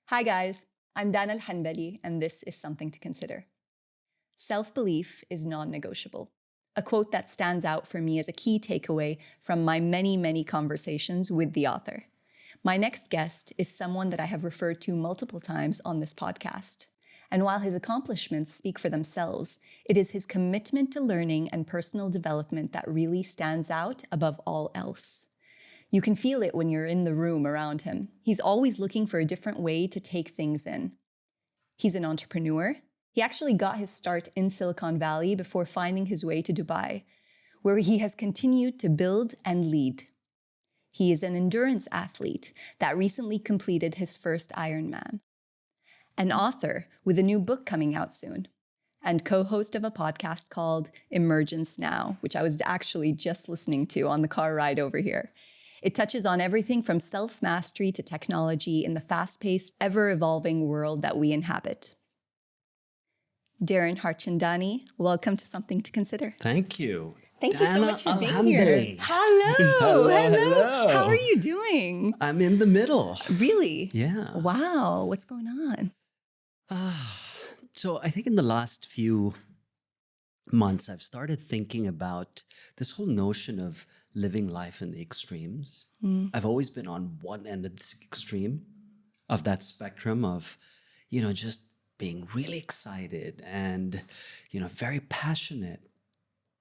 Hi guys, I'm Dhiren Harchandani, and this is Something to Consider. Self-belief is non-negotiable. A quote that stands out for me as a key takeaway from my many conversations with the author. My next guest is someone that I have referred to multiple times on this podcast. And while his accomplishments speak for themselves, it is his commitment to learning and personal development that really stands out above all else. You can feel it when you're in the room around him. He's always looking for a different way to take things in. He's an entrepreneur. He actually got his start in Silicon Valley before finding his way to Dubai, where he has continued to build and lead. He is an endurance athlete that recently completed his first Ironman, an author with a new book coming out soon, and co-host of a podcast called Emergence Now, which I was actually just listening to on the car ride over here. It touches on everything from self-mastery to technology in the fast-paced, ever-evolving world that we inhabit. Dhiren Harchandani, welcome to Something to Consider. Thank you. Thank you so much for being here. Alhamdulillah. Hello. How are you doing? I'm in the middle. Really? Yeah. Wow. What's going on? So I think in the last few months, I've started thinking about this whole notion of living life in the extremes. I've always been on one end of this extreme of that spectrum of, just being really excited and, very passionate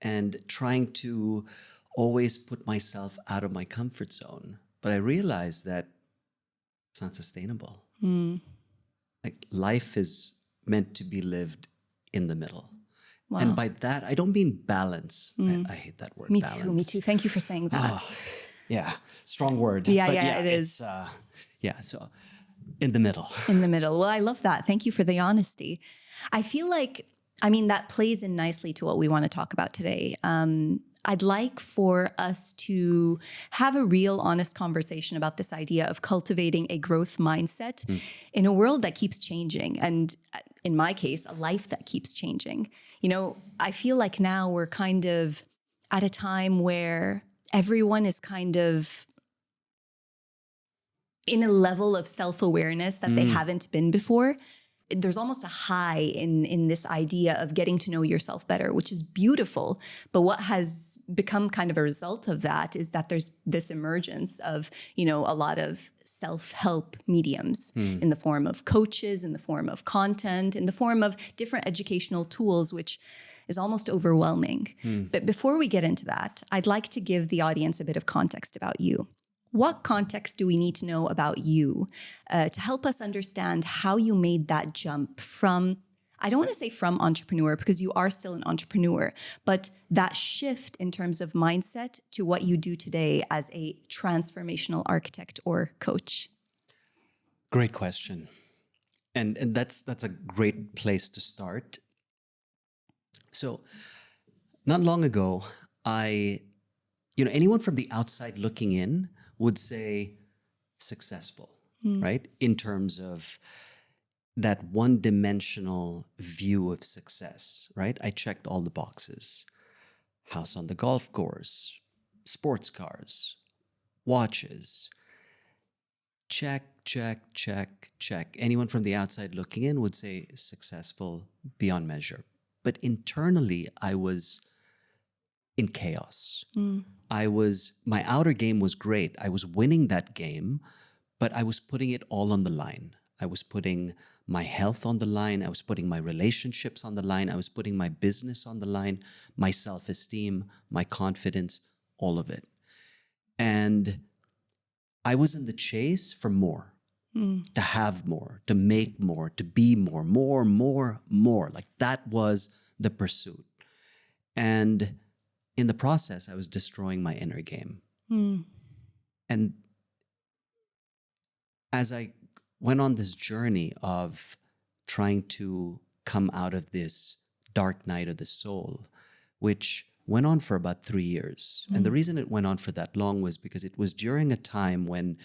and trying to always put myself out of my comfort zone. But I realized that it's not sustainable. Like life is meant to be lived in the middle. Wow. And by that, I don't mean balance. I hate that word, Me balance. Me too. Thank you for saying that. Oh, yeah, strong word. Yeah, But it is. So in the middle. In the middle. Well, I love that. Thank you for the honesty. I feel like, that plays in nicely to what we want to talk about today. I'd like for us to have a real honest conversation about this idea of cultivating a growth mindset in a world that keeps changing. And in my case, a life that keeps changing. I feel like now we're kind of at a time where everyone is kind of in a level of self-awareness that they haven't been before. There's almost a high in this idea of getting to know yourself better, which is beautiful. But what has become kind of a result of that is that there's this emergence of, a lot of self-help mediums in the form of coaches, in the form of content, in the form of different educational tools, which is almost overwhelming. But before we get into that, I'd like to give the audience a bit of context about you. What context do we need to know about you to help us understand how you made that jump from, I don't want to say from entrepreneur because you are still an entrepreneur, but that shift in terms of mindset to what you do today as a transformational architect or coach? Great question. And that's a great place to start. So not long ago, anyone from the outside looking in would say successful, right? In terms of that one-dimensional view of success, right? I checked all the boxes. House on the golf course, sports cars, watches. Check, check, check, check. Anyone from the outside looking in would say successful beyond measure. But internally, I was in chaos. My outer game was great. I was winning that game, but I was putting it all on the line. I was putting my health on the line. I was putting my relationships on the line. I was putting my business on the line, my self-esteem, my confidence, all of it. And I was in the chase for more, to have more, to make more, to be more, more. Like that was the pursuit. And in the process, I was destroying my inner game. And as I went on this journey of trying to come out of this dark night of the soul, which went on for about 3 years. And the reason it went on for that long was because it was during a time when,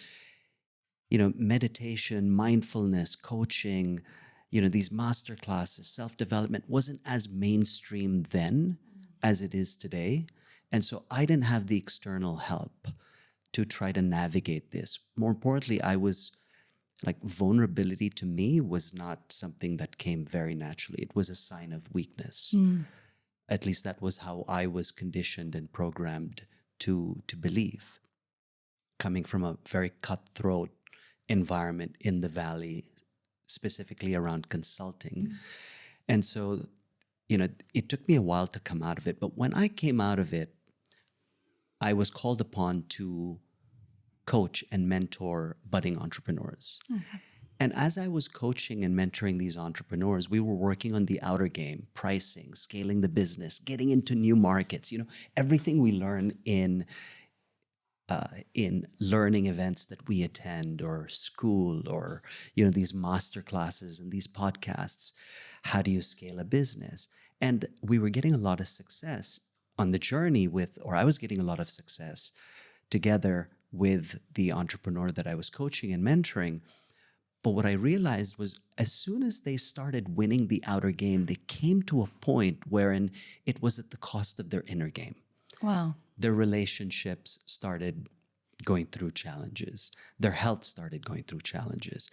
meditation, mindfulness, coaching, these master classes, self-development wasn't as mainstream then as it is today. And so I didn't have the external help to try to navigate this. More importantly, I was Like vulnerability to me was not something that came very naturally. It was a sign of weakness. At least that was how I was conditioned and programmed to believe, coming from a very cutthroat environment in the Valley, specifically around consulting. And so, it took me a while to come out of it. But when I came out of it, I was called upon to coach and mentor budding entrepreneurs. Okay. And as I was coaching and mentoring these entrepreneurs, we were working on the outer game, pricing, scaling the business, getting into new markets, everything we learn in learning events that we attend or school or, these master classes and these podcasts. How do you scale a business? And we were getting a lot of success on the journey or I was getting a lot of success together with the entrepreneur that I was coaching and mentoring. But what I realized was as soon as they started winning the outer game, they came to a point wherein it was at the cost of their inner game. Wow. Their relationships started going through challenges. Their health started going through challenges.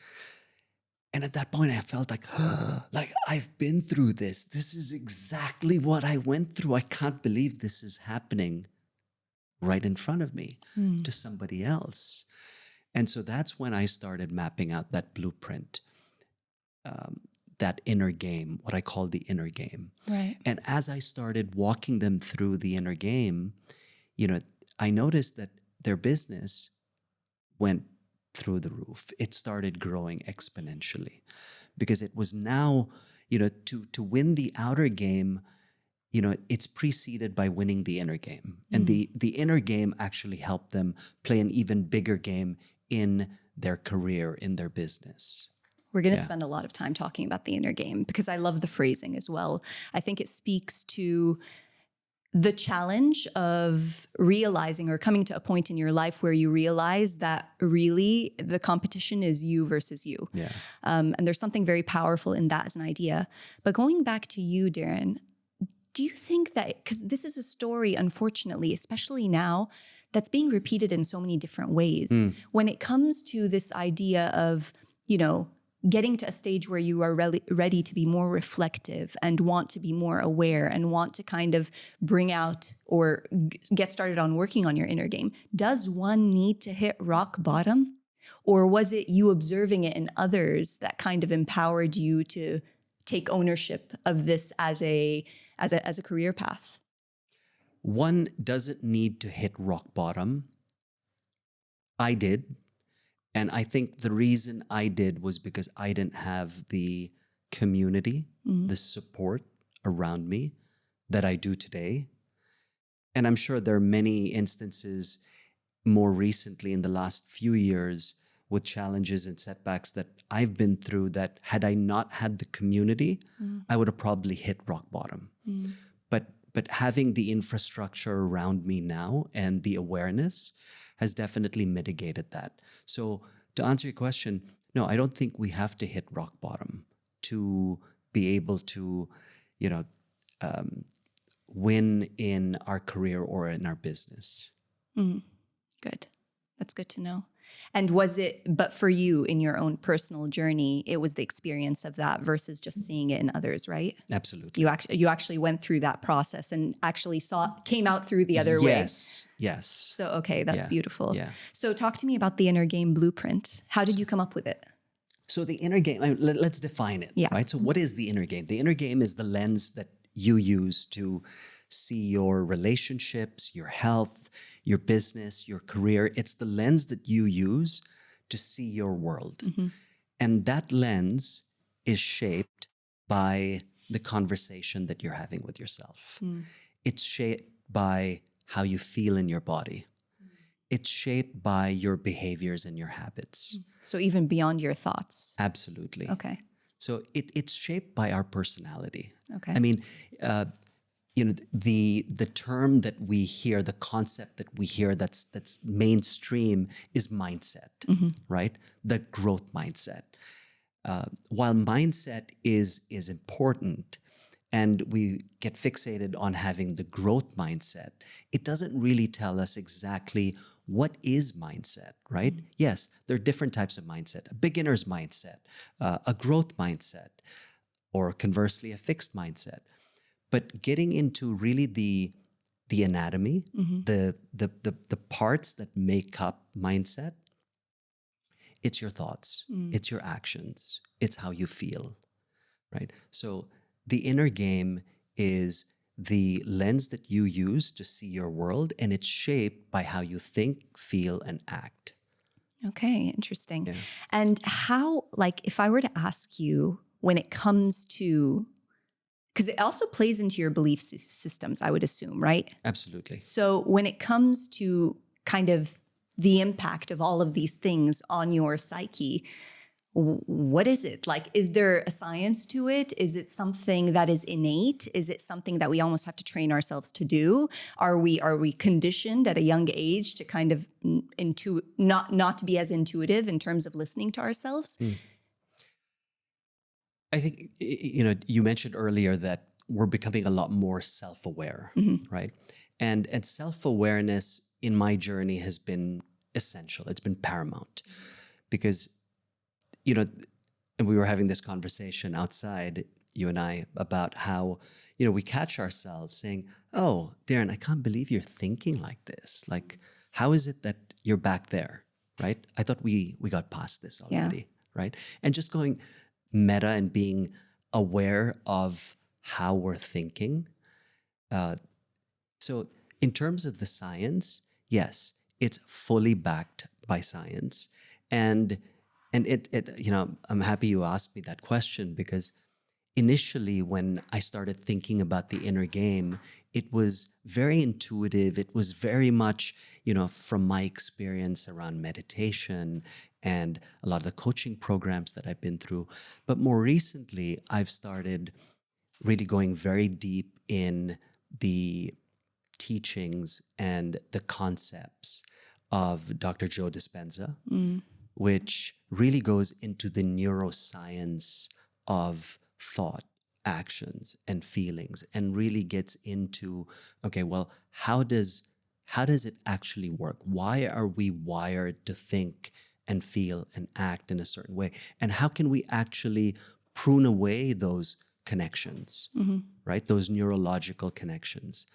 And at that point, I felt like I've been through this. This is exactly what I went through. I can't believe this is happening right in front of me to somebody else. And so that's when I started mapping out that blueprint, that inner game, what I call the inner game. Right. And as I started walking them through the inner game, I noticed that their business went through the roof. It started growing exponentially because it was now, to win the outer game, it's preceded by winning the inner game. And the inner game actually helped them play an even bigger game in their career, in their business. We're going to spend a lot of time talking about the inner game because I love the phrasing as well. I think it speaks to the challenge of realizing or coming to a point in your life where you realize that really the competition is you versus you. Yeah. And there's something very powerful in that as an idea. But going back to you, Dhiren, do you think that, because this is a story, unfortunately, especially now, that's being repeated in so many different ways. When it comes to this idea of, getting to a stage where you are ready to be more reflective and want to be more aware and want to kind of bring out or get started on working on your inner game, does one need to hit rock bottom? Or was it you observing it in others that kind of empowered you to take ownership of this as a career path? One doesn't need to hit rock bottom. I did. And I think the reason I did was because I didn't have the community, the support around me that I do today. And I'm sure there are many instances more recently in the last few years with challenges and setbacks that I've been through that had I not had the community, I would have probably hit rock bottom. But having the infrastructure around me now and the awareness has definitely mitigated that. So to answer your question, no, I don't think we have to hit rock bottom to be able to, win in our career or in our business. Good. That's good to know. And but for you in your own personal journey, it was the experience of that versus just seeing it in others, right? Absolutely. You actually went through that process and actually came out through the other way. Yes. So, okay, that's beautiful. Yeah. So talk to me about the inner game blueprint. How did you come up with it? So the inner game, let's define it, right? So what is the inner game? The inner game is the lens that you use to see your relationships, your health, your business, your career. It's the lens that you use to see your world. And that lens is shaped by the conversation that you're having with yourself. It's shaped by how you feel in your body. It's shaped by your behaviors and your habits. So even beyond your thoughts. Absolutely. Okay. So it's shaped by our personality. Okay. I mean, the term that we hear, the concept that we hear that's mainstream is mindset, right? The growth mindset. While mindset is important, and we get fixated on having the growth mindset, it doesn't really tell us exactly what is mindset, right? Yes, there are different types of mindset: a beginner's mindset, a growth mindset, or conversely, a fixed mindset. But getting into really the anatomy, the parts that make up mindset, it's your thoughts, it's your actions, it's how you feel, right? So the inner game is the lens that you use to see your world, and it's shaped by how you think, feel, and act. Okay, interesting. Yeah. And how, like, if I were to ask you when it comes to, because it also plays into your belief systems, I would assume, right? Absolutely. So when it comes to kind of the impact of all of these things on your psyche, what is it? Like, is there a science to it? Is it something that is innate? Is it something that we almost have to train ourselves to do? Are we conditioned at a young age to kind of not to be as intuitive in terms of listening to ourselves? I think, you mentioned earlier that we're becoming a lot more self-aware, right? And self-awareness in my journey has been essential. It's been paramount because, and we were having this conversation outside, you and I, about how, we catch ourselves saying, "Oh, Dhiren, I can't believe you're thinking like this. Like, how is it that you're back there?" Right? I thought we got past this already, right? And just going meta and being aware of how we're thinking. So in terms of the science, yes, it's fully backed by science. And I'm happy you asked me that question because initially when I started thinking about the inner game, it was very intuitive. It was very much, from my experience around meditation and a lot of the coaching programs that I've been through. But more recently, I've started really going very deep in the teachings and the concepts of Dr. Joe Dispenza, which really goes into the neuroscience of thought, actions, and feelings, and really gets into, okay, well, how does it actually work? Why are we wired to think and feel and act in a certain way? And how can we actually prune away those connections, right? Those neurological connections.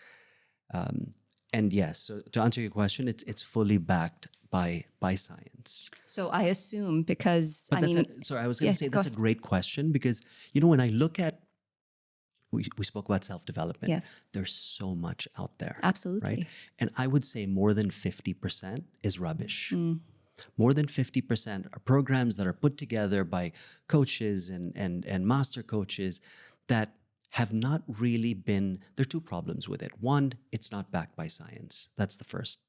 And yes, so to answer your question, it's fully backed by science. So I assume because But sorry, I was going to say that's a great question because when I look at we spoke about self-development. Yes. There's so much out there. Absolutely. Right? And I would say more than 50% is rubbish. More than 50% are programs that are put together by coaches and master coaches that have not really been, there are two problems with it. One, it's not backed by science. That's the first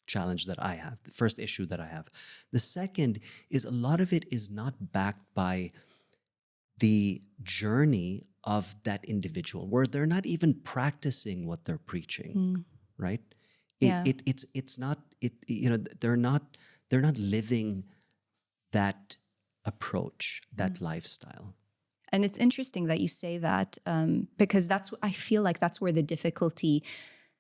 challenge that I have, the first issue that I have. The second is a lot of it is not backed by the journey of that individual, where they're not even practicing what they're preaching, right? It's not, they're not living that approach, that lifestyle. And it's interesting that you say that because I feel like that's where the difficulty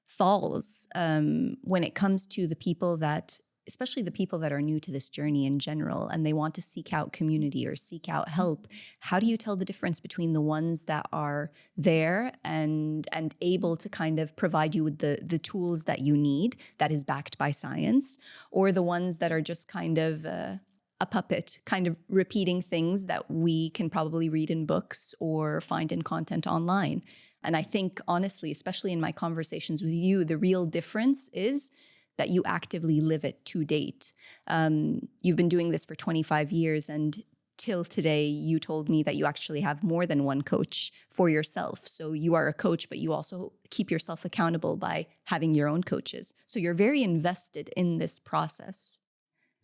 falls when it comes to the people that, especially the people that are new to this journey in general, and they want to seek out community or seek out help. How do you tell the difference between the ones that are there and able to kind of provide you with the tools that you need that is backed by science, or the ones that are just kind of a puppet, kind of repeating things that we can probably read in books or find in content online? And I think, honestly, especially in my conversations with you, the real difference is that you actively live it to date. You've been doing this for 25 years, and till today, you told me that you actually have more than one coach for yourself. So you are a coach, but you also keep yourself accountable by having your own coaches. So you're very invested in this process.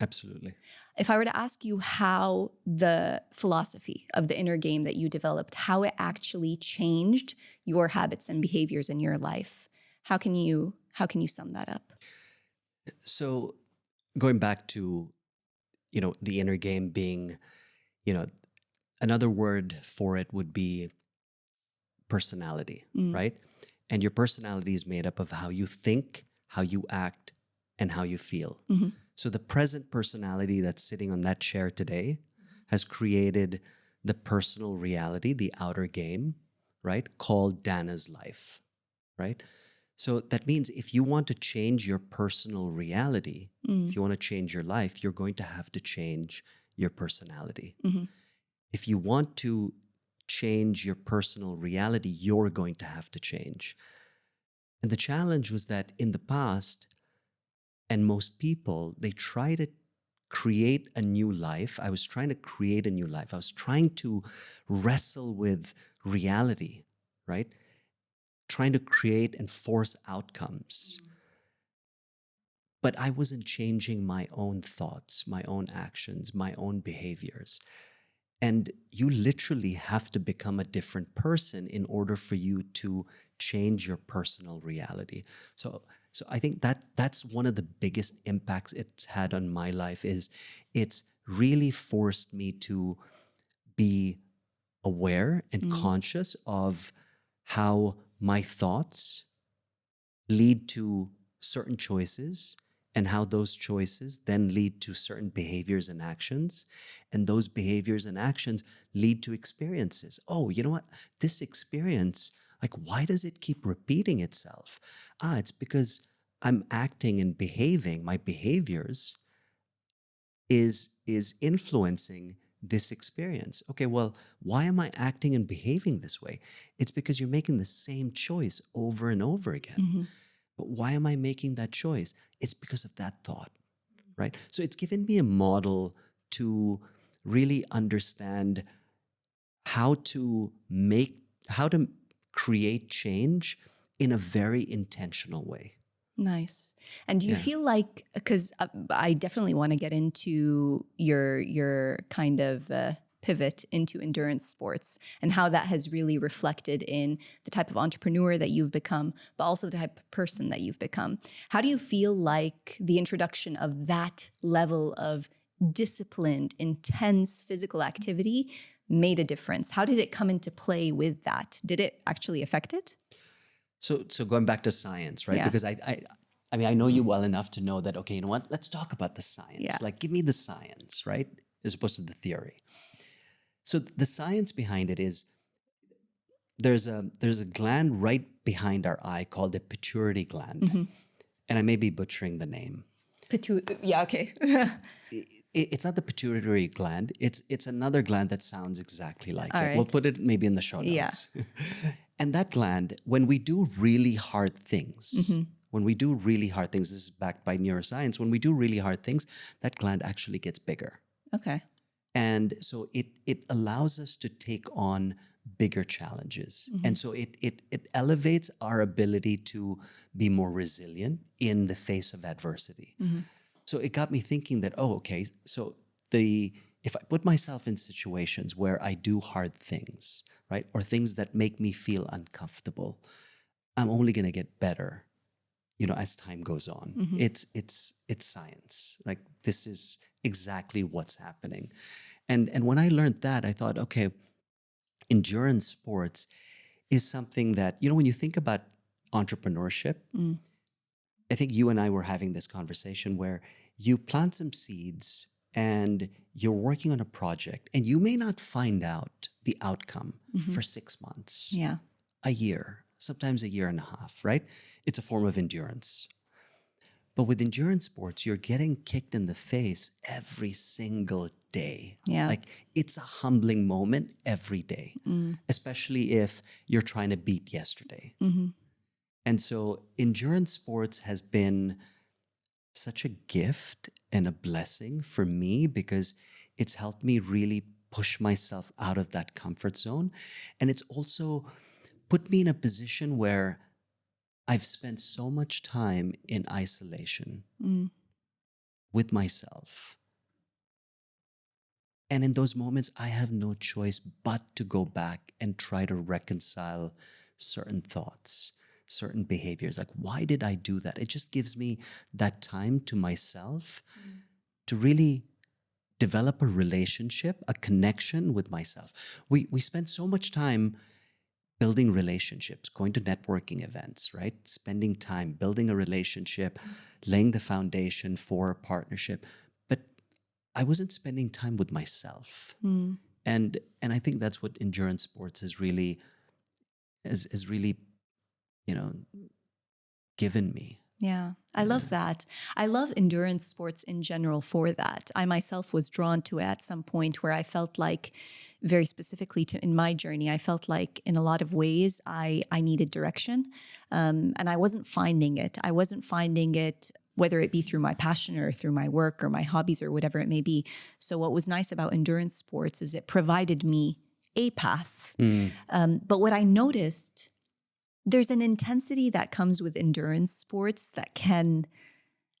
Absolutely. If I were to ask you how the philosophy of the inner game that you developed, how it actually changed your habits and behaviors in your life, how can you sum that up? So going back to, the inner game being, another word for it would be personality, right? And your personality is made up of how you think, how you act, and how you feel. So the present personality that's sitting on that chair today has created the personal reality, the outer game, right? Called Dana's life, right? So that means if you want to change your personal reality, if you want to change your life, you're going to have to change your personality. If you want to change your personal reality, you're going to have to change. And the challenge was that in the past, and most people, they try to create a new life. I was trying to create a new life. I was trying to wrestle with reality, right? Trying to create and force outcomes. But I wasn't changing my own thoughts, my own actions, my own behaviors. And you literally have to become a different person in order for you to change your personal reality. So I think that's one of the biggest impacts it's had on my life is it's really forced me to be aware and conscious of how my thoughts lead to certain choices and how those choices then lead to certain behaviors and actions. And those behaviors and actions lead to experiences. Oh, you know what? This experience, like, why does it keep repeating itself? It's because I'm acting and behaving. My behaviors is influencing this experience. Okay, well, why am I acting and behaving this way? It's because you're making the same choice over and over again. But why am I making that choice? It's because of that thought, right? So it's given me a model to really understand how to create change in a very intentional way. Nice. And do you Yeah. feel like, because I definitely want to get into your kind of pivot into endurance sports and how that has really reflected in the type of entrepreneur that you've become, but also the type of person that you've become. How do you feel like the introduction of that level of disciplined, intense physical activity made a difference? How did it come into play with that? Did it actually affect it? So going back to science, right? Yeah. Because I mean, I know you well enough to know that, okay, you know what? Let's talk about the science. Yeah. Like, give me the science, right? As opposed to the theory. So the science behind it is there's a gland right behind our eye called the pituitary gland. And I may be butchering the name. Yeah, okay. It's not the pituitary gland. It's another gland that sounds exactly like All it. We'll right. put it maybe in the show Yeah. notes. And that gland, when we do really hard things, this is backed by neuroscience, when we do really hard things, that gland actually gets bigger. Okay. And so it allows us to take on bigger challenges. And so it elevates our ability to be more resilient in the face of adversity. So it got me thinking that, oh, okay, so if I put myself in situations where I do hard things, right, or things that make me feel uncomfortable, I'm only going to get better, as time goes on. It's science. Like, this is exactly what's happening. And when I learned that, I thought, okay, endurance sports is something that, when you think about entrepreneurship, I think you and I were having this conversation where you plant some seeds and you're working on a project and you may not find out the outcome for 6 months, Yeah. a year, sometimes a year and a half, right? It's a form of endurance. But with endurance sports, you're getting kicked in the face every single day. Yeah. Like, it's a humbling moment every day, especially if you're trying to beat yesterday. And so endurance sports has been such a gift and a blessing for me because it's helped me really push myself out of that comfort zone. And it's also put me in a position where I've spent so much time in isolation with myself. And in those moments, I have no choice but to go back and try to reconcile certain thoughts, certain behaviors. Like, why did I do that? It just gives me that time to myself to really develop a relationship, a connection with myself. We spend so much time building relationships, going to networking events, right? Spending time building a relationship, laying the foundation for a partnership. But I wasn't spending time with myself. And I think that's what endurance sports has really you know, given me. Yeah, I love that. I love endurance sports in general for that. I myself was drawn to it at some point where I felt like, very specifically in my journey, I felt like in a lot of ways I needed direction, and I wasn't finding it. I wasn't finding it, whether it be through my passion or through my work or my hobbies or whatever it may be. So what was nice about endurance sports is it provided me a path. But what I noticed, there's an intensity that comes with endurance sports that can,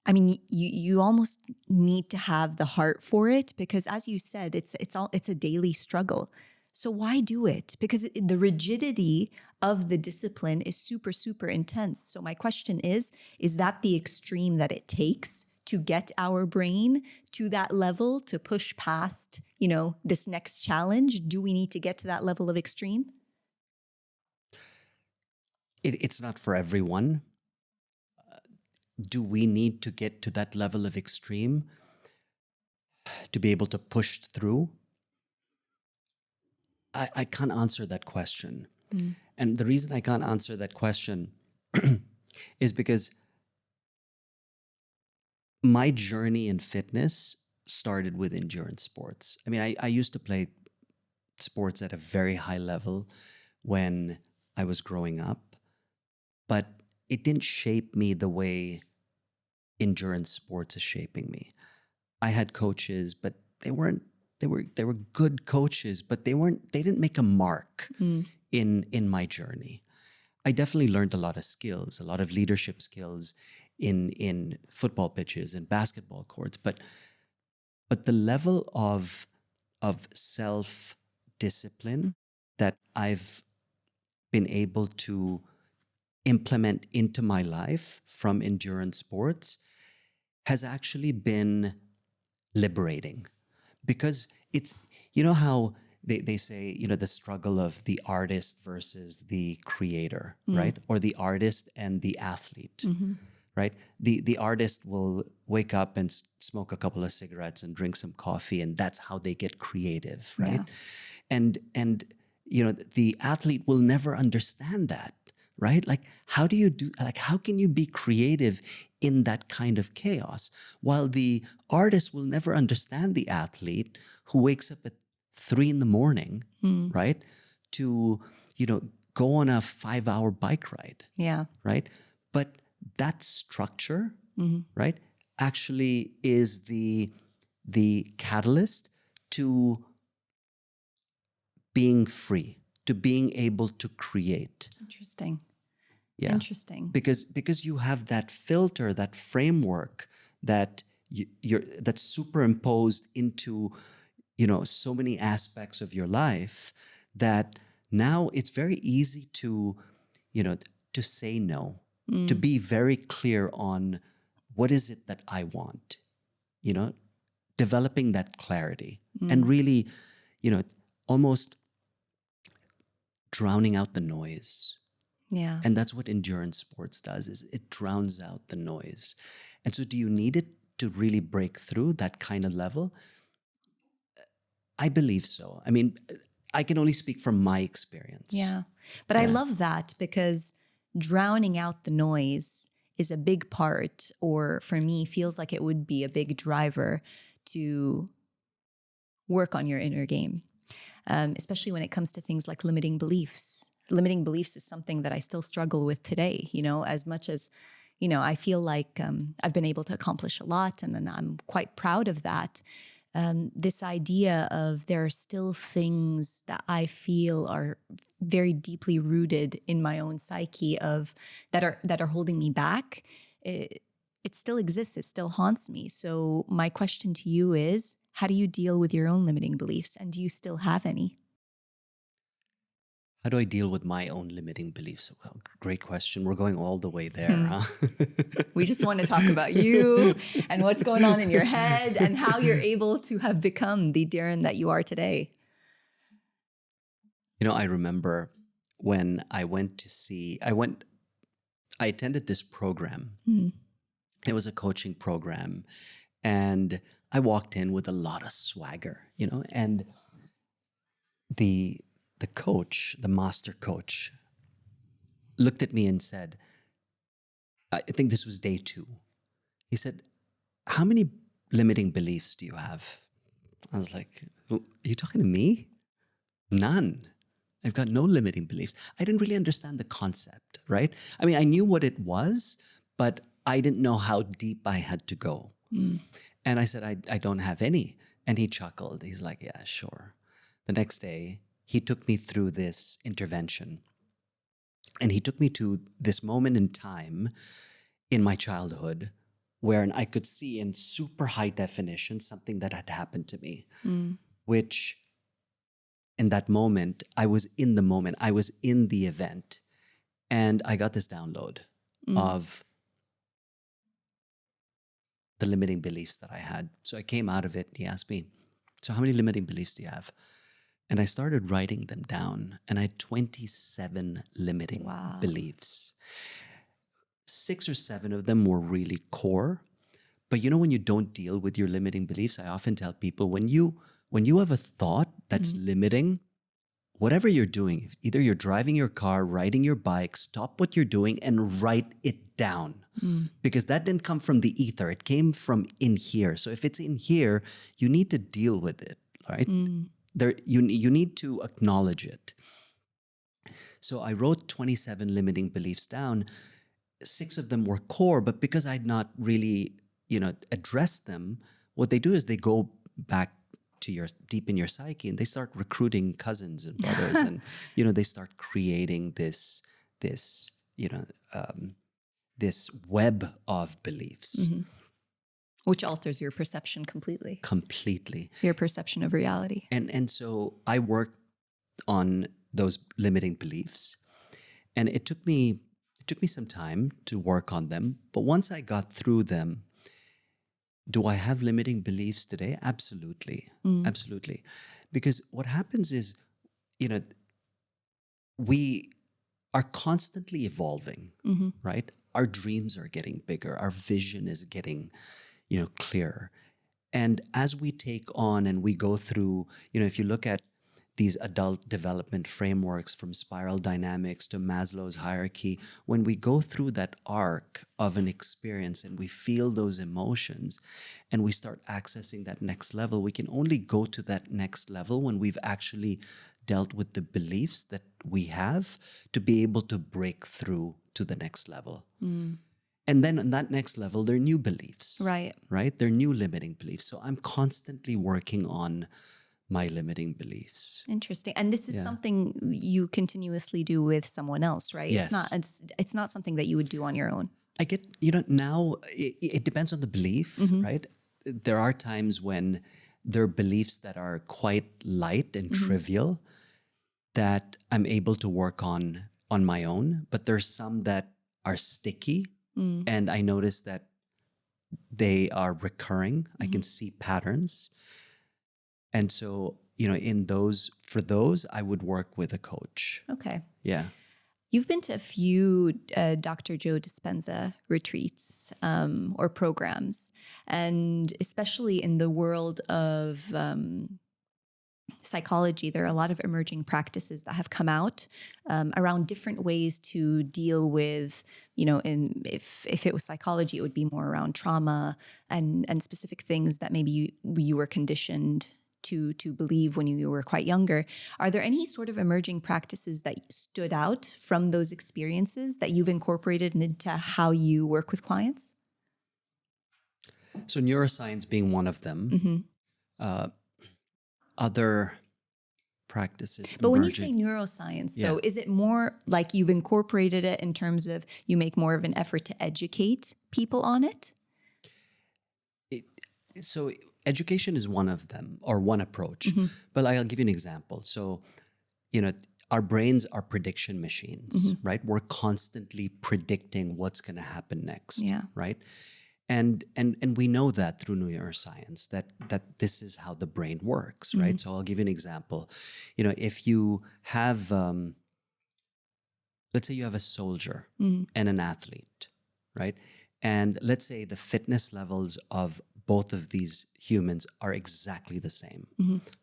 I mean, you almost need to have the heart for it, because as you said, it's a daily struggle. So why do it? Because the rigidity of the discipline is super, super intense. So my question is that the extreme that it takes to get our brain to that level, to push past, this next challenge? Do we need to get to that level of extreme? It's not for everyone. Do we need to get to that level of extreme to be able to push through? I can't answer that question. And the reason I can't answer that question is because my journey in fitness started with endurance sports. I mean, I used to play sports at a very high level when I was growing up, but it didn't shape me the way endurance sports is shaping me. I had coaches, but they were good coaches, but they didn't make a mark in my journey. I definitely learned a lot of skills, a lot of leadership skills in football pitches and basketball courts, but the level of self-discipline that I've been able to implement into my life from endurance sports has actually been liberating, because it's, how they say, the struggle of the artist versus the creator, right? Or the artist and the athlete, right? The artist will wake up and smoke a couple of cigarettes and drink some coffee, and that's how they get creative, right? Yeah. And the athlete will never understand that, right? Like, how can you be creative in that kind of chaos? While the artist will never understand the athlete who wakes up at 3 a.m, right? To, go on a 5-hour bike ride. Yeah. Right? But that structure, right, actually is the catalyst to being free, to being able to create. Interesting. Yeah. Interesting. Because you have that filter, that framework that that's superimposed into, so many aspects of your life, that now it's very easy to, to say no, to be very clear on what is it that I want, developing that clarity and really, almost drowning out the noise. Yeah. And that's what endurance sports does, is it drowns out the noise. And so do you need it to really break through that kind of level? I believe so. I mean, I can only speak from my experience. Yeah. But I love that, because drowning out the noise is a big part, or for me, feels like it would be a big driver to work on your inner game, especially when it comes to things like limiting beliefs. Limiting beliefs is something that I still struggle with today, as much as, I feel like I've been able to accomplish a lot, and I'm quite proud of that. This idea of there are still things that I feel are very deeply rooted in my own psyche that are holding me back. It still exists. It still haunts me. So my question to you is, how do you deal with your own limiting beliefs? And do you still have any? How do I deal with my own limiting beliefs? Well, great question. We're going all the way there, huh? We just want to talk about you and what's going on in your head and how you're able to have become the Dhiren that you are today. I remember when I attended this program. It was a coaching program, and I walked in with a lot of swagger, and the coach, the master coach, looked at me and said, I think this was day 2. He said, "How many limiting beliefs do you have?" I was like, "Are you talking to me?" None. I've got no limiting beliefs. I didn't really understand the concept, right? I mean, I knew what it was, but I didn't know how deep I had to go. And I said, I don't have any. And he chuckled. He's like, "Yeah, sure." The next day, he took me through this intervention. And he took me to this moment in time in my childhood where I could see in super high definition something that had happened to me, which in that moment, I was in the moment, I was in the event, and I got this download of the limiting beliefs that I had. So I came out of it. He asked me, "So how many limiting beliefs do you have?" And I started writing them down, and I had 27 limiting beliefs. 6 or 7 of them were really core. But when you don't deal with your limiting beliefs, I often tell people, when you have a thought that's limiting, whatever you're doing, either you're driving your car, riding your bike, stop what you're doing and write it down. Because that didn't come from the ether. It came from in here. So if it's in here, you need to deal with it, right? You need to acknowledge it. So I wrote 27 limiting beliefs down. 6 of them were core, but because I'd not really, addressed them, what they do is they go back to your deep in your psyche, and they start recruiting cousins and brothers, and they start creating this web of beliefs, which alters your perception completely. Completely, your perception of reality. And so I worked on those limiting beliefs, and it took me some time to work on them. But once I got through them, do I have limiting beliefs today? Absolutely. Absolutely. Because what happens is, we are constantly evolving, right? Our dreams are getting bigger. Our vision is getting, clearer. And as we take on and we go through, if you look at these adult development frameworks, from spiral dynamics to Maslow's hierarchy, when we go through that arc of an experience and we feel those emotions and we start accessing that next level, we can only go to that next level when we've actually dealt with the beliefs that we have to be able to break through to the next level. And then on that next level, there are new beliefs. Right. Right? They're new limiting beliefs. So I'm constantly working on my limiting beliefs. Interesting. And this is something you continuously do with someone else, right? Yes. It's not something that you would do on your own. I get, now it depends on the belief, right? There are times when there are beliefs that are quite light and trivial that I'm able to work on my own, but there's some that are sticky, and I notice that they are recurring. I can see patterns. And so, for those, I would work with a coach. Okay. Yeah. You've been to a few Dr. Joe Dispenza retreats or programs, and especially in the world of psychology, there are a lot of emerging practices that have come out around different ways to deal with, if it was psychology, it would be more around trauma and specific things that maybe you were conditioned to believe when you were quite younger. Are there any sort of emerging practices that stood out from those experiences that you've incorporated into how you work with clients? So neuroscience being one of them. Other practices. But when you say neuroscience, though, is it more like you've incorporated it in terms of you make more of an effort to educate people on it? So education is one of them, or one approach. But I'll give you an example. So, our brains are prediction machines, right? We're constantly predicting what's going to happen next, right? And we know that through neuroscience that this is how the brain works, right? So I'll give you an example. If you have let's say you have a soldier and an athlete, right? And let's say the fitness levels of both of these humans are exactly the same,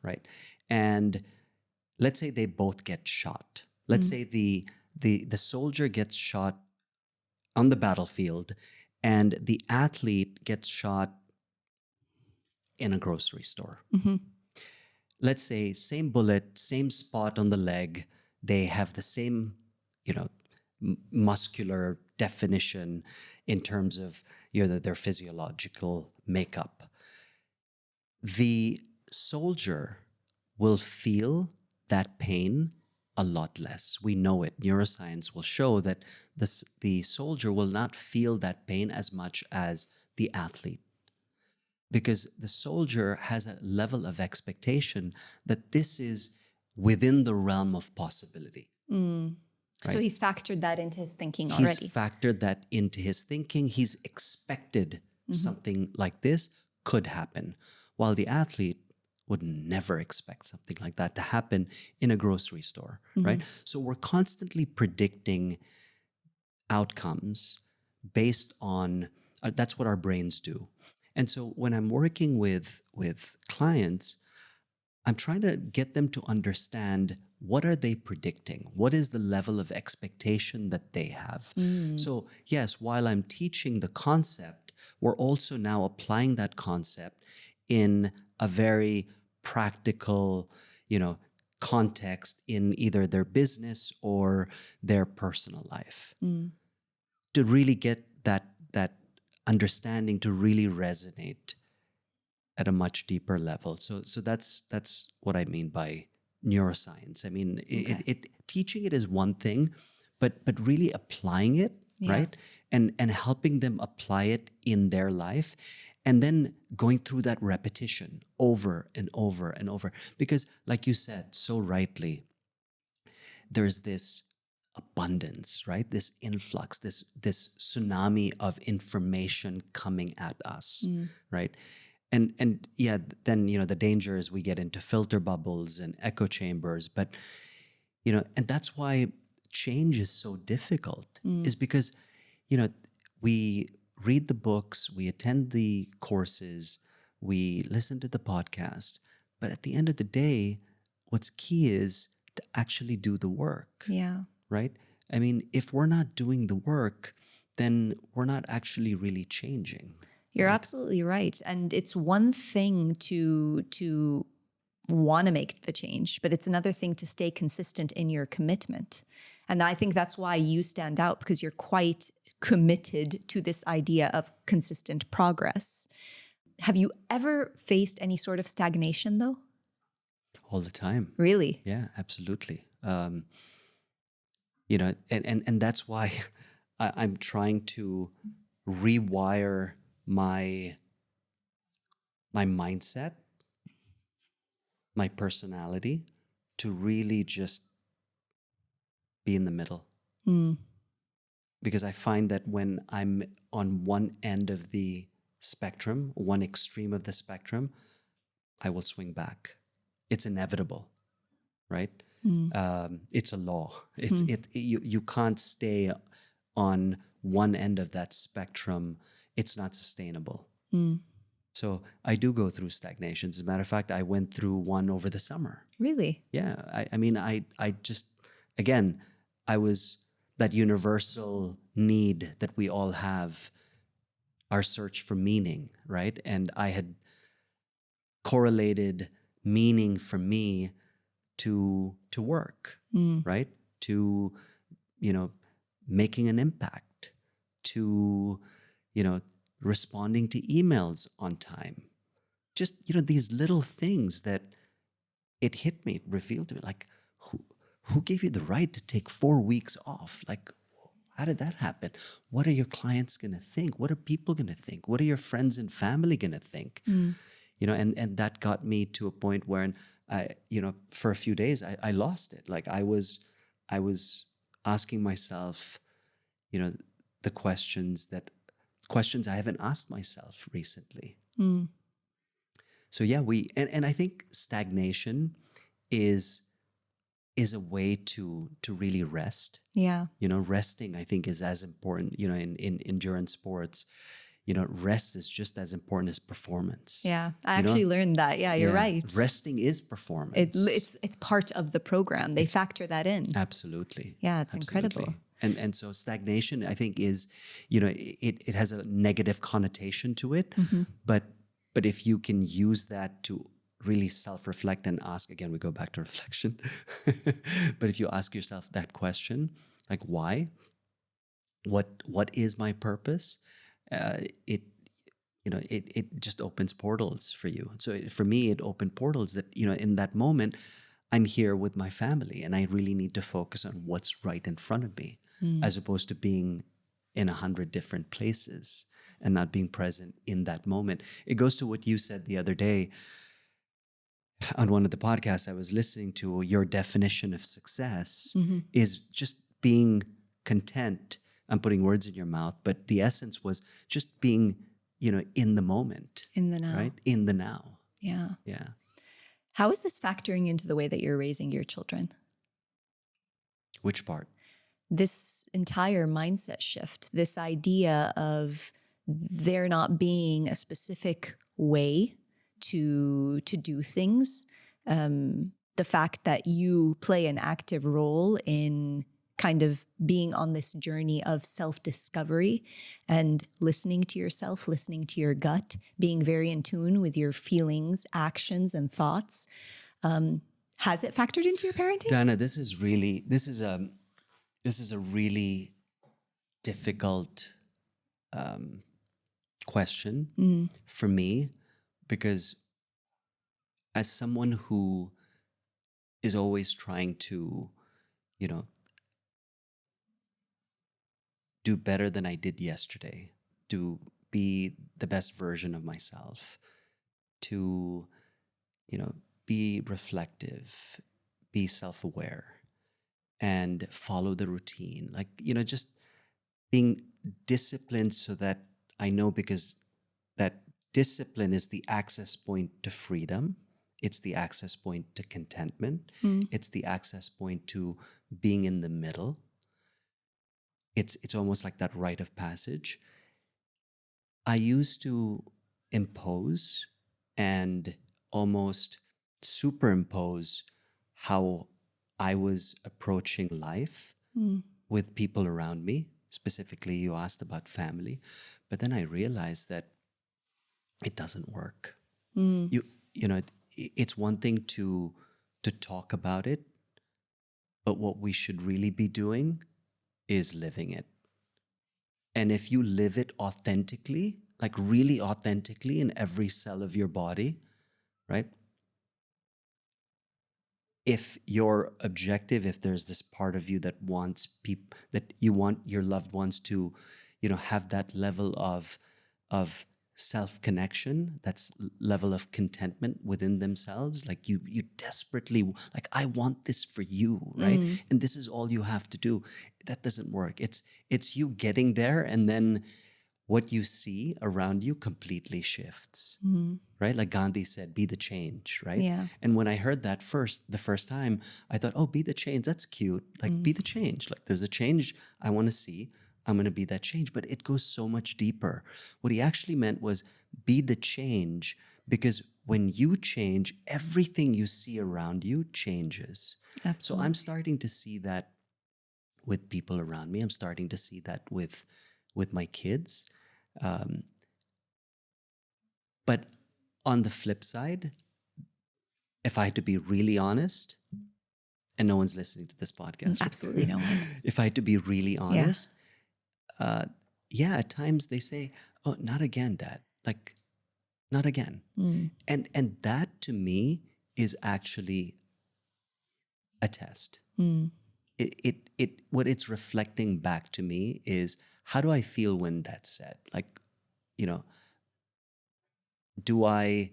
right? And let's say they both get shot. Let's say the soldier gets shot on the battlefield and the athlete gets shot in a grocery store. Let's say same bullet, same spot on the leg, they have the same, muscular definition in terms of their physiological makeup. The soldier will feel that pain a lot less. We know it. Neuroscience will show that the soldier will not feel that pain as much as the athlete, because the soldier has a level of expectation that this is within the realm of possibility. So he's factored that into his thinking He's already. factored that into his thinking. He's expected something like this could happen, while the athlete would never expect something like that to happen in a grocery store, right? So we're constantly predicting outcomes based on that's what our brains do. And so when I'm working with clients, I'm trying to get them to understand, what are they predicting? What is the level of expectation that they have? So yes, while I'm teaching the concept, we're also now applying that concept in a very practical, context in either their business or their personal life, to really get that understanding to really resonate at a much deeper level. So that's what I mean by neuroscience. I mean, teaching it is one thing, but really applying it, right? And helping them apply it in their life, and then going through that repetition over and over and over. Because like you said so rightly, there's this abundance, right? This influx, this tsunami of information coming at us, right? And yeah, then the danger is we get into filter bubbles and echo chambers. But and that's why change is so difficult, is because we read the books, we attend the courses, we listen to the podcast, but at the end of the day, what's key is to actually do the work. Yeah. Right? I mean, if we're not doing the work, then we're not actually really changing. You're absolutely right. And it's one thing to want to make the change, but it's another thing to stay consistent in your commitment. And I think that's why you stand out, because you're quite committed to this idea of consistent progress. Have you ever faced any sort of stagnation though? All the time. Really? Yeah, absolutely. And that's why I'm trying to rewire my mindset, my personality, to really just be in the middle. Because I find that when I'm on one end of the spectrum, one extreme of the spectrum, I will swing back. It's inevitable, right? It's a law. You can't stay on one end of that spectrum. It's not sustainable. So I do go through stagnations. As a matter of fact, I went through one over the summer. Really? Yeah. I mean, I just, again, I was that universal need that we all have, our search for meaning, right? And I had correlated meaning for me to work, right? To, making an impact, to, responding to emails on time. Just, these little things that it hit me, it revealed to me, like, who gave you the right to take 4 weeks off? Like, how did that happen? What are your clients going to think? What are people going to think? What are your friends and family going to think? And that got me to a point where, for a few days, I lost it. Like I was asking myself, the questions I haven't asked myself recently. So yeah, and I think stagnation is is a way to really rest. Yeah. Resting, I think, is as important, in endurance sports. Rest is just as important as performance. Yeah. I You know? actually learned that. Yeah, you're Yeah. right. Resting is performance. It's part of the program. They factor that in. Absolutely. Yeah, it's Absolutely. incredible. And so stagnation, I think, is, it has a negative connotation to it. But if you can use that to really self-reflect and ask, again, we go back to reflection. But if you ask yourself that question, like, why? What is my purpose? It it just opens portals for you. So for me, it opened portals that, in that moment, I'm here with my family and I really need to focus on what's right in front of me, as opposed to being in 100 different places and not being present in that moment. It goes to what you said the other day on one of the podcasts I was listening to. Your definition of success is just being content. I'm putting words in your mouth, but the essence was just being, in the moment. In the now. Right? In the now. Yeah. Yeah. How is this factoring into the way that you're raising your children? Which part? This entire mindset shift, this idea of there not being a specific way to do things, the fact that you play an active role in kind of being on this journey of self-discovery and listening to yourself, listening to your gut, being very in tune with your feelings, actions, and thoughts. Has it factored into your parenting? Dana, this is a really difficult question for me, because as someone who is always trying to, do better than I did yesterday, to be the best version of myself, to, be reflective, be self-aware, and follow the routine. Like, just being disciplined, so that I know, because that discipline is the access point to freedom. It's the access point to contentment. It's the access point to being in the middle. It's almost like that rite of passage. I used to impose and almost superimpose how I was approaching life with people around me. Specifically, you asked about family, but then I realized that it doesn't work. It's one thing to talk about it, but what we should really be doing is living it. And if you live it authentically, like really authentically in every cell of your body, right? If your objective, if there's this part of you that wants people, that you want your loved ones to, have that level of self-connection, that's level of contentment within themselves, like you desperately, like, I want this for you, right? And this is all you have to do. That doesn't work. It's you getting there, and then what you see around you completely shifts, right? Like Gandhi said, be the change, right? Yeah. And when I heard that the first time, I thought, oh, be the change. That's cute. Like, be the change. Like, there's a change I want to see. I'm going to be that change. But it goes so much deeper. What he actually meant was be the change, because when you change, everything you see around you changes. Absolutely. So I'm starting to see that with people around me. I'm starting to see that with my kids. But on the flip side, if I had to be really honest, and no one's listening to this podcast. Absolutely no one. If I had to be really honest, yeah, at times they say, oh, not again, Dad. Like, not again. And that to me is actually a test. It what it's reflecting back to me is, how do I feel when that's said? Like, do I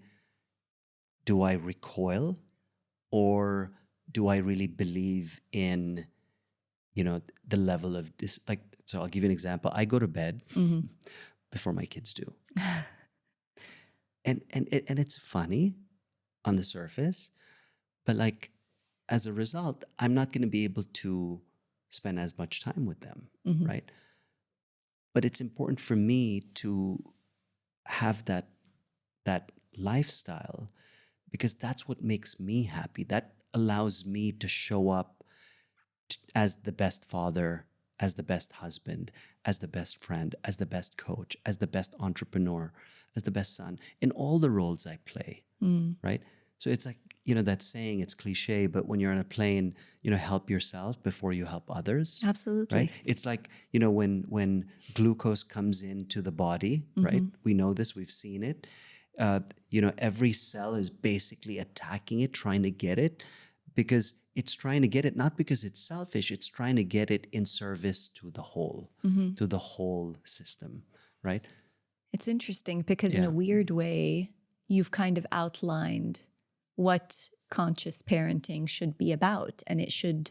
recoil, or do I really believe in, the level of this? Like, so I'll give you an example. I go to bed before my kids do. And it's funny on the surface, but like, as a result, I'm not going to be able to spend as much time with them, right? But it's important for me to have that lifestyle because that's what makes me happy. That allows me to show up as the best father, as the best husband, as the best friend, as the best coach, as the best entrepreneur, as the best son in all the roles I play, right? So it's like, that saying, it's cliche, but when you're on a plane, help yourself before you help others. Absolutely. Right? It's like, when glucose comes into the body, right? We know this, we've seen it. Every cell is basically attacking it, trying to get it, because it's trying to get it, not because it's selfish, it's trying to get it in service to the whole, to the whole system, right? It's interesting because in a weird way, you've kind of outlined what conscious parenting should be about. And it should,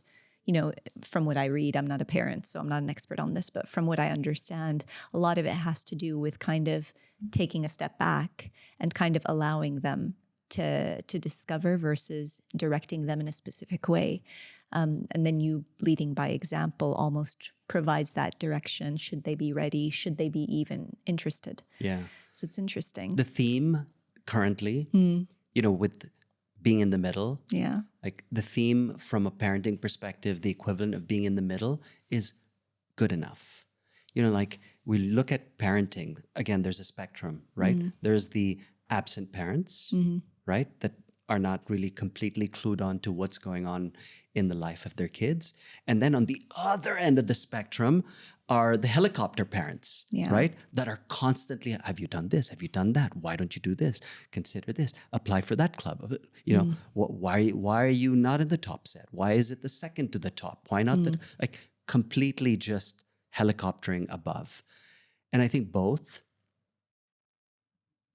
from what I read, I'm not a parent, so I'm not an expert on this, but from what I understand, a lot of it has to do with kind of taking a step back and kind of allowing them to discover versus directing them in a specific way. And then you leading by example almost provides that direction. Should they be ready? Should they be even interested? Yeah. So it's interesting. The theme currently, with being in the middle, like the theme from a parenting perspective, the equivalent of being in the middle is good enough. Like we look at parenting, again, there's a spectrum, right? There's the absent parents, right? That are not really completely clued on to what's going on in the life of their kids. And then on the other end of the spectrum are the helicopter parents, right? That are constantly, have you done this? Have you done that? Why don't you do this? Consider this. Apply for that club. Why are you not in the top set? Why is it the second to the top? Why not like completely just helicoptering above? And I think both,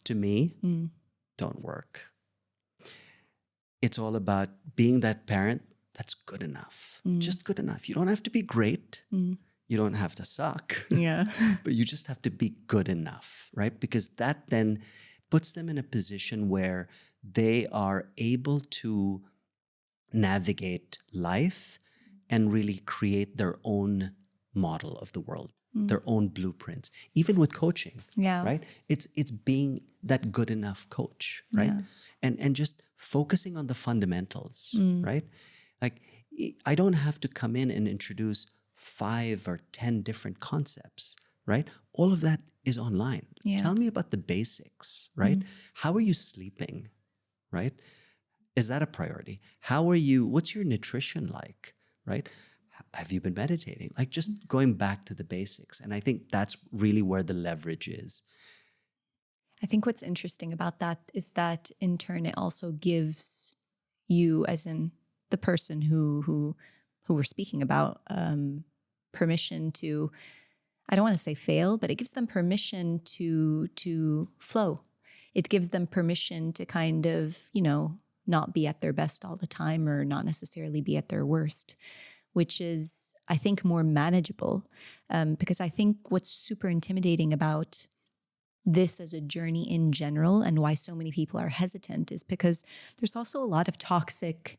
to me, don't work. It's all about being that parent that's good enough, just good enough. You don't have to be great. You don't have to suck. But you just have to be good enough, right? Because that then puts them in a position where they are able to navigate life and really create their own model of the world, their own blueprints, even with coaching, right? It's being that good enough coach, right? And just focusing on the fundamentals, right? Like I don't have to come in and introduce 5 or 10 different concepts, right? All of that is online. Tell me about the basics, right? How are you sleeping, right? Is that a priority? What's your nutrition like, right? Have you been meditating? Like just going back to the basics. And I think that's really where the leverage is. I think what's interesting about that is that in turn, it also gives you, as in the person who we're speaking about, permission to, I don't want to say fail, but it gives them permission to flow. It gives them permission to kind of, not be at their best all the time or not necessarily be at their worst, which is, I think, more manageable. Because I think what's super intimidating about this as a journey in general and why so many people are hesitant is because there's also a lot of toxic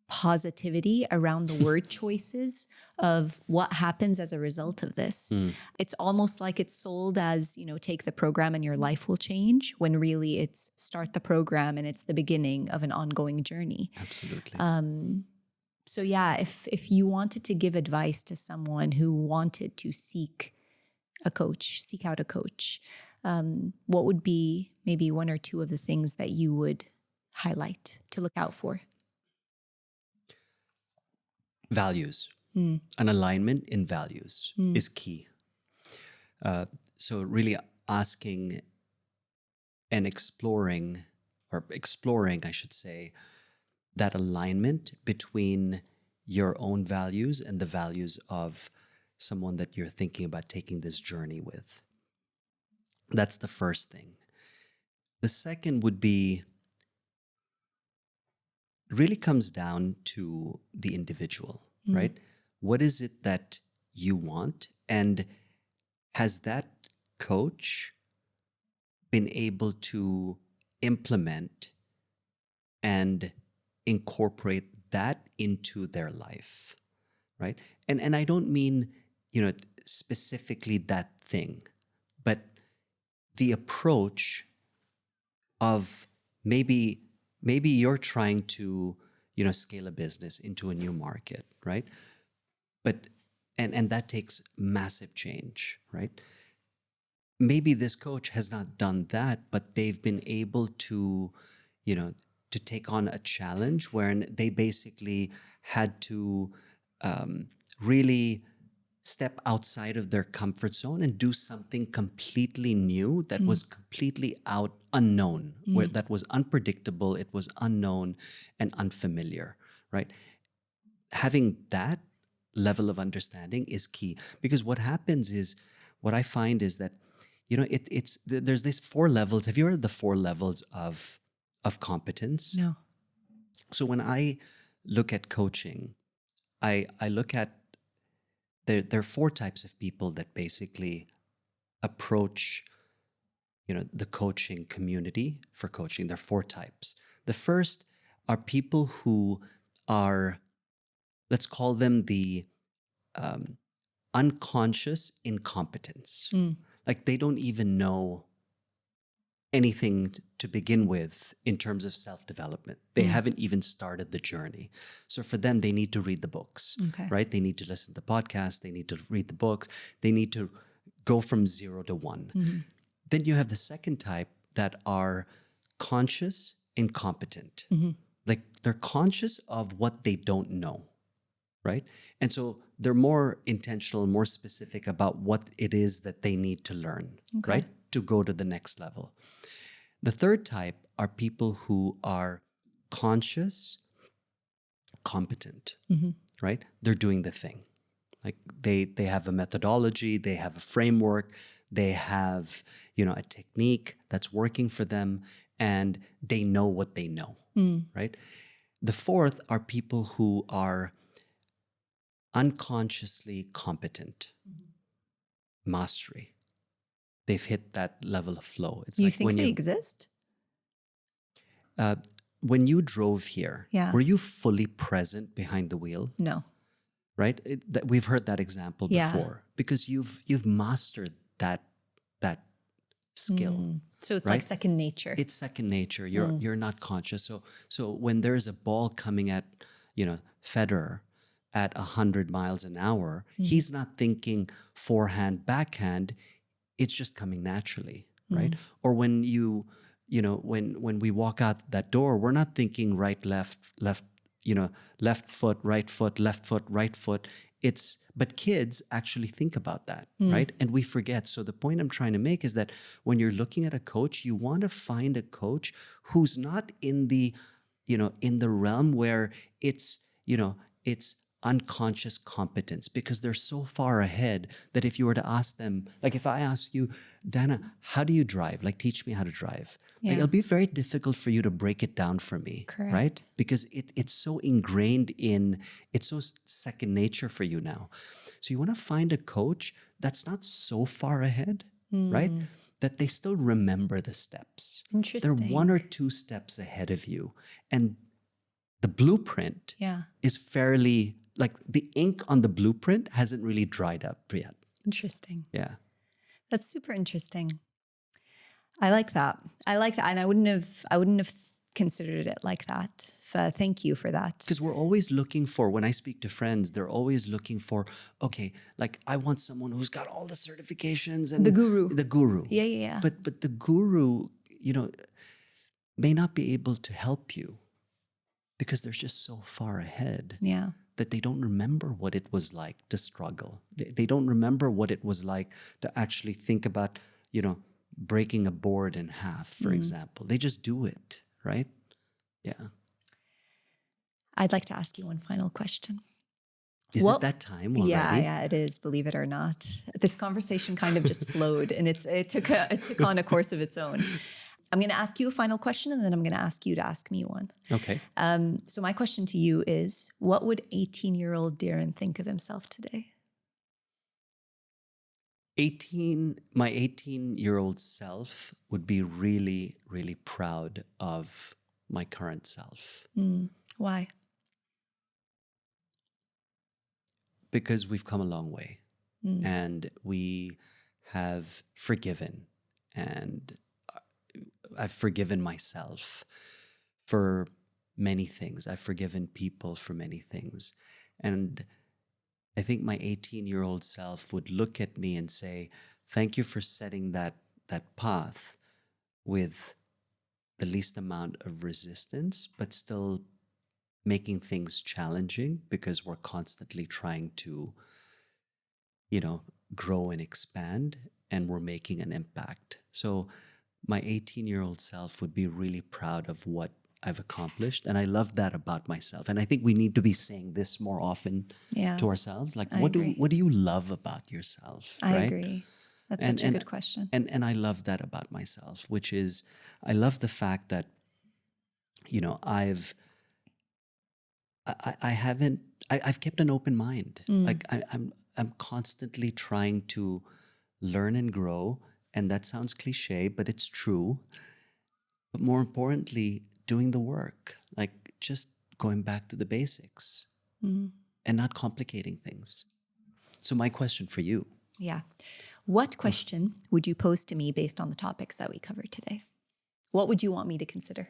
positivity around the word choices of what happens as a result of this. It's almost like it's sold as, take the program and your life will change, when really it's start the program and it's the beginning of an ongoing journey. Absolutely. So yeah, if you wanted to give advice to someone who wanted to seek out a coach, what would be maybe 1 or 2 of the things that you would highlight to look out for? Values. An alignment in values is key. So really asking and exploring, I should say, that alignment between your own values and the values of someone that you're thinking about taking this journey with. That's the first thing. The second would be, really comes down to the individual, right? What is it that you want? And has that coach been able to implement and incorporate that into their life, right? And I don't mean, specifically that thing, but the approach of maybe you're trying to, scale a business into a new market, right? But and that takes massive change, right? Maybe this coach has not done that, but they've been able to, to take on a challenge wherein they basically had to really step outside of their comfort zone and do something completely new that was completely unknown, where that was unpredictable, it was unknown and unfamiliar, right? Having that level of understanding is key, because what I find is that, there's these 4 levels. Have you heard the 4 levels of competence? No. So when I look at coaching, I look at there are 4 types of people that basically approach, the coaching community for coaching. There are 4 types. The first are people who are, let's call them the unconscious incompetence. Like they don't even know anything to begin with in terms of self-development. They haven't even started the journey. So for them, they need to read the books, right? They need to listen to podcasts. They need to read the books. They need to go from 0 to 1. Then you have the second type that are conscious incompetent. Like they're conscious of what they don't know, right? And so they're more intentional, more specific about what it is that they need to learn, right? To go to the next level. The third type are people who are conscious, competent, right? They're doing the thing. Like they have a methodology, they have a framework, they have, a technique that's working for them, and they know what they know, right? The fourth are people who are unconsciously competent, mastery. They've hit that level of flow. It's You like think when they exist? When you drove here, Yeah. were you fully present behind the wheel? No. Right? We've heard that example Yeah. before, because you've mastered that skill. So it's right? like second nature. It's second nature. You're not conscious. So when there's a ball coming at, Federer at 100 miles an hour, he's not thinking forehand, backhand. It's just coming naturally, right? Or when when we walk out that door, we're not thinking right, left, left foot, right foot, left foot, right foot. But kids actually think about that, right? And we forget. So the point I'm trying to make is that when you're looking at a coach, you want to find a coach who's not in the, in the realm where it's unconscious competence, because they're so far ahead that if you were to ask them, like if I ask you, Dana, how do you drive? Like, teach me how to drive. Like, it'll be very difficult for you to break it down for me, Correct. right? Because it's so ingrained it's so second nature for you now. So you want to find a coach that's not so far ahead, right? That they still remember the steps. Interesting. They're 1 or 2 steps ahead of you. And the blueprint is fairly, like the ink on the blueprint hasn't really dried up yet. Interesting. Yeah. That's super interesting. I like that. And I wouldn't have considered it like that. Thank you for that. Because we're always looking for, when I speak to friends, they're always looking for, okay, like I want someone who's got all the certifications and The guru. The guru. Yeah. But the guru, may not be able to help you because they're just so far ahead. Yeah. That they don't remember what it was like to struggle. They don't remember what it was like to actually think about, breaking a board in half, for example. They just do it, right? Yeah. I'd like to ask you one final question. Is it that time already? Yeah, it is, believe it or not. This conversation kind of just flowed, and it took on a course of its own. I'm going to ask you a final question, and then I'm going to ask you to ask me one. Okay. So my question to you is, what would 18-year-old Dhiren think of himself today? My 18-year-old self would be really, really proud of my current self. Why? because we've come a long way and we have forgiven, and I've forgiven myself for many things. I've forgiven people for many things. And I think my 18-year-old self would look at me and say, thank you for setting that path with the least amount of resistance, but still making things challenging because we're constantly trying to, grow and expand, and we're making an impact. So my 18-year-old self would be really proud of what I've accomplished. And I love that about myself. And I think we need to be saying this more often to ourselves. Like, what do you love about yourself? I right? agree. That's such a good question. And I love that about myself, which is, I love the fact that, I've kept an open mind. Like I'm constantly trying to learn and grow. And that sounds cliche, but it's true. But more importantly, doing the work, like just going back to the basics and not complicating things. So my question for you. Yeah. What question would you pose to me based on the topics that we covered today? What would you want me to consider?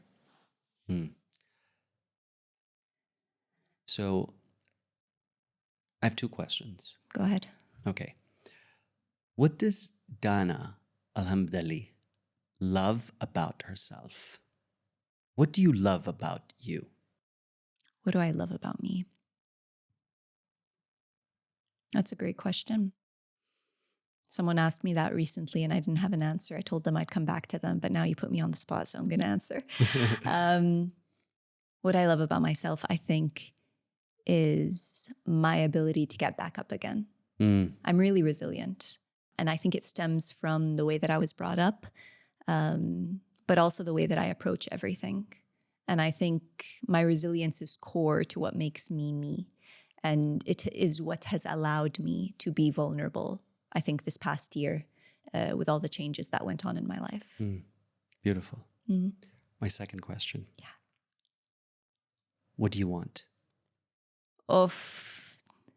So I have two questions. Go ahead. Okay. What does Dana Alhamdali love about herself? What do you love about you? What do I love about me? That's a great question. Someone asked me that recently and I didn't have an answer. I told them I'd come back to them, but now you put me on the spot, so I'm going to answer. What I love about myself, I think, is my ability to get back up again. I'm really resilient. And I think it stems from the way that I was brought up, but also the way that I approach everything. And I think my resilience is core to what makes me me. And it is what has allowed me to be vulnerable, I think, this past year with all the changes that went on in my life. Beautiful. My second question. Yeah. What do you want?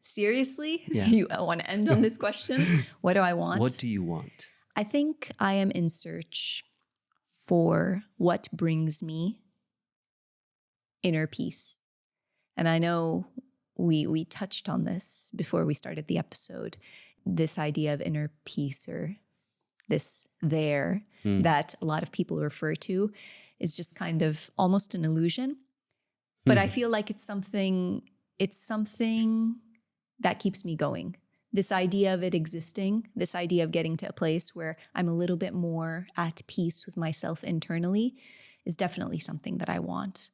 Seriously? Yeah. You want to end on this question? What do I want? What do you want? I think I am in search for what brings me inner peace. And I know we touched on this before we started the episode, this idea of inner peace, or this that a lot of people refer to, is just kind of almost an illusion. But I feel like it's something that keeps me going. This idea of it existing, this idea of getting to a place where I'm a little bit more at peace with myself internally, is definitely something that I want.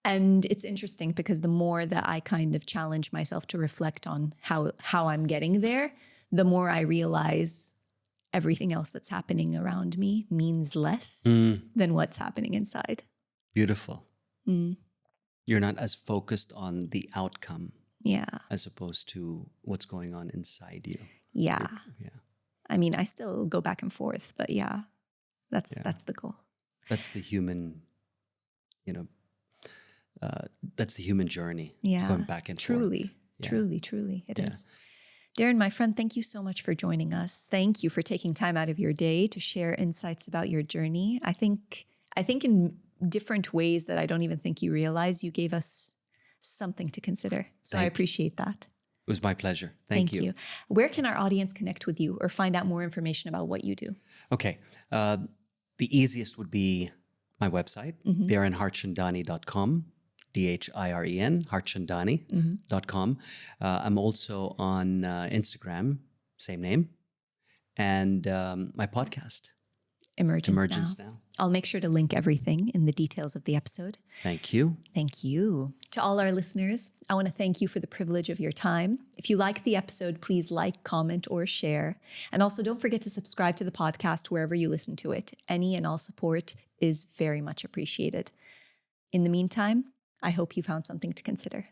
And it's interesting because the more that I kind of challenge myself to reflect on how I'm getting there, the more I realize everything else that's happening around me means less than what's happening inside. Beautiful. You're not as focused on the outcome. Yeah. As opposed to what's going on inside you. Yeah. Yeah. I mean, I still go back and forth, but yeah, that's the goal. That's the human, that's the human journey. Yeah. Going back and forth. Truly, it is. Dhiren, my friend, thank you so much for joining us. Thank you for taking time out of your day to share insights about your journey. I think in different ways that I don't even think you realize, you gave us something to consider. So I appreciate that. It was my pleasure. Thank you. Where can our audience connect with you or find out more information about what you do? Okay. The easiest would be my website, dhirenharchandani.com, Dhiren, Harchandani.com. I'm also on Instagram, same name, and my podcast. Emergence Now. I'll make sure to link everything in the details of the episode. Thank you. Thank you. To all our listeners, I want to thank you for the privilege of your time. If you like the episode, please like, comment, or share. And also don't forget to subscribe to the podcast wherever you listen to it. Any and all support is very much appreciated. In the meantime, I hope you found something to consider.